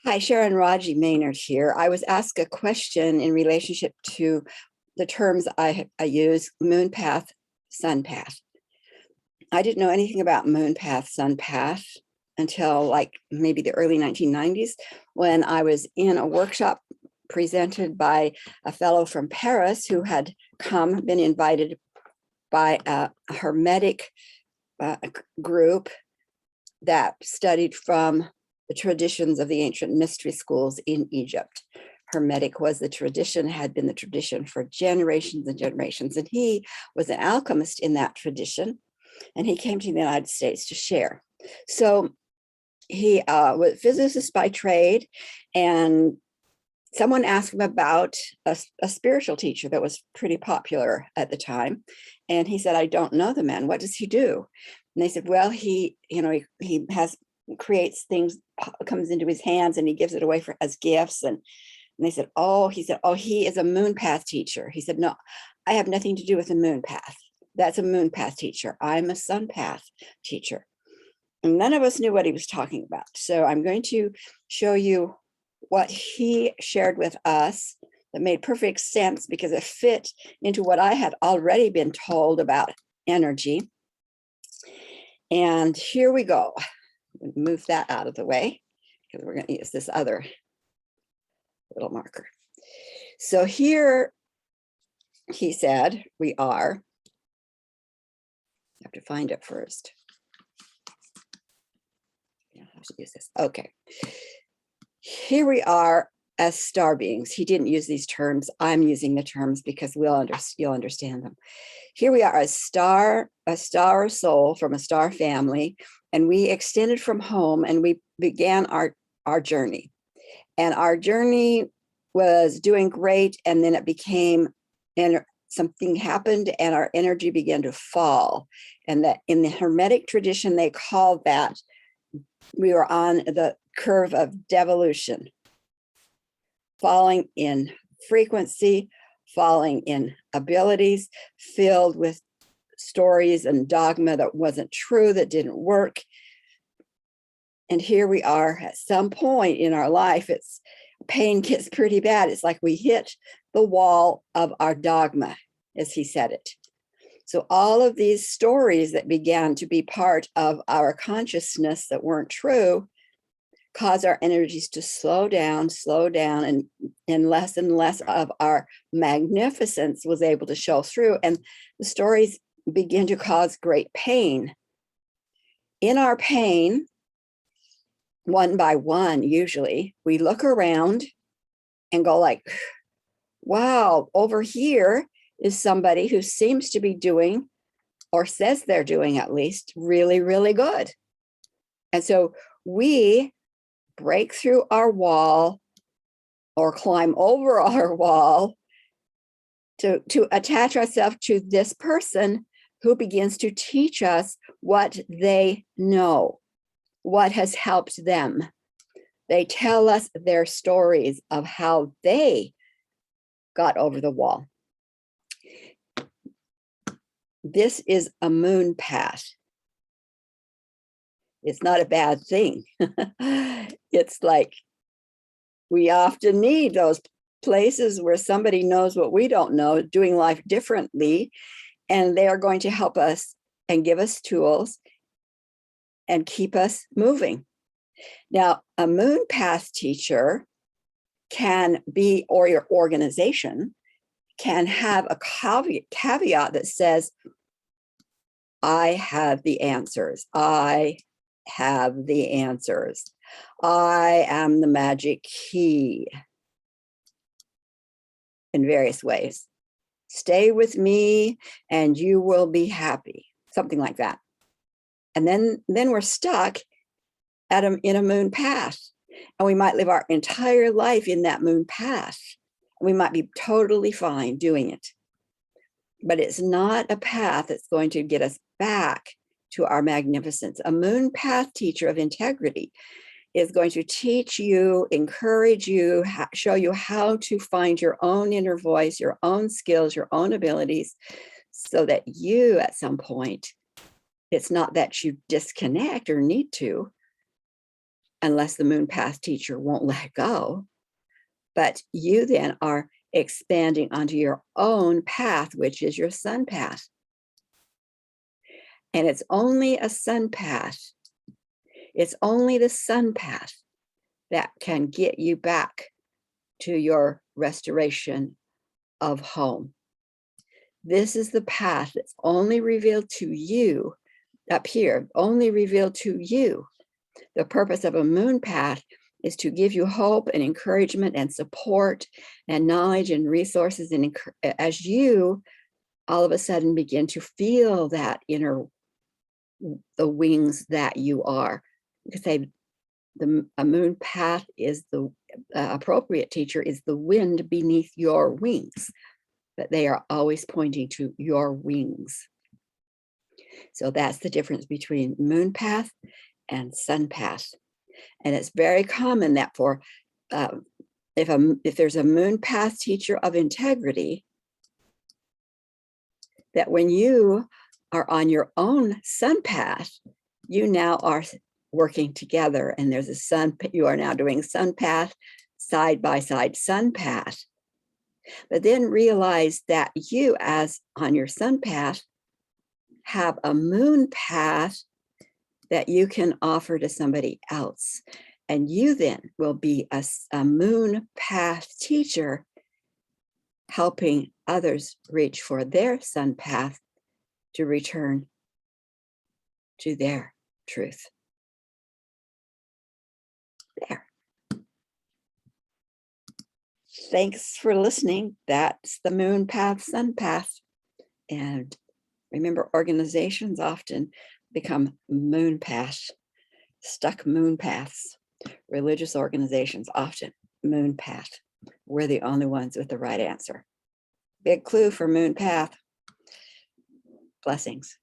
Hi, Sharon Raji Maynard here. I was asked a question in relationship to the terms I use, moon path, sun path. I didn't know anything about moon path, sun path until like maybe the early 1990s when I was in a workshop presented by a fellow from Paris who had been invited by a Hermetic group that studied from the traditions of the ancient mystery schools in Egypt. Hermetic was the tradition, had been the tradition for generations and generations. And he was an alchemist in that tradition. And he came to the United States to share. So he was a physicist by trade. And someone asked him about a spiritual teacher that was pretty popular at the time. And he said, I don't know the man. What does he do? And they said, well, he creates things, comes into his hands and he gives it away as gifts. And they said, he is a moon path teacher. He said, no, I have nothing to do with the moon path. That's a moon path teacher. I'm a sun path teacher. And none of us knew what he was talking about. So I'm going to show you what he shared with us that made perfect sense because it fit into what I had already been told about energy. And here we go. Move that out of the way because we're going to use this other little marker. So here he said, we are, I have to find it first. I have to use this. Okay. Here we are as star beings. He didn't use these terms. I'm using the terms because you'll understand them. Here we are, a star soul from a star family, and we extended from home and we began our journey. And our journey was doing great, and then it became, and something happened and our energy began to fall. And that in the Hermetic tradition, they called that we were on the curve of devolution, falling in frequency, falling in abilities, filled with stories and dogma that wasn't true, that didn't work. And here we are at some point in our life, pain gets pretty bad. It's like we hit the wall of our dogma, as he said it. So all of these stories that began to be part of our consciousness that weren't true cause our energies to slow down, and less of our magnificence was able to show through. And the stories begin to cause great pain. In our pain, one by one, usually, we look around and go like, wow, over here is somebody who seems to be doing, or says they're doing at least, really, really good. And so we break through our wall or climb over our wall to attach ourselves to this person who begins to teach us what they know, what has helped them. They tell us their stories of how they got over the wall. This is a moon path. It's not a bad thing. It's like we often need those places where somebody knows what we don't know, doing life differently, and they are going to help us and give us tools and keep us moving. Now, a moon path teacher can be, or your organization can have a caveat that says, I have the answers. I have the answers. I am the magic key in various ways. Stay with me and you will be happy. Something like that. And then we're stuck in a moon path. And we might live our entire life in that moon path. We might be totally fine doing it. But it's not a path that's going to get us back to our magnificence. A moon path teacher of integrity is going to teach you, encourage you, show you how to find your own inner voice, your own skills, your own abilities, so that you at some point, it's not that you disconnect or need to, unless the moon path teacher won't let go. But you then are expanding onto your own path, which is your sun path. And it's only a sun path. It's only the sun path that can get you back to your restoration of home. This is the path that's only revealed to you up here, only revealed to you. The purpose of a moon path is to give you hope and encouragement and support and knowledge and resources. And as you all of a sudden begin to feel that inner, the wings that you are, you could say a moon path is the appropriate teacher is the wind beneath your wings, that they are always pointing to your wings. So that's the difference between moon path and sun path. And it's very common that for if there's a moon path teacher of integrity, that when you are on your own sun path, you now are working together, and there's a sun, you are now doing sun path, side by side sun path. But then realize that you, as on your sun path, have a moon path that you can offer to somebody else. And you then will be a moon path teacher, helping others reach for their sun path to return to their truth. There. Thanks for listening. That's the moon path, sun path. And remember, organizations often become moon paths, stuck moon paths. Religious organizations often moon path. We're the only ones with the right answer. Big clue for moon path. Blessings.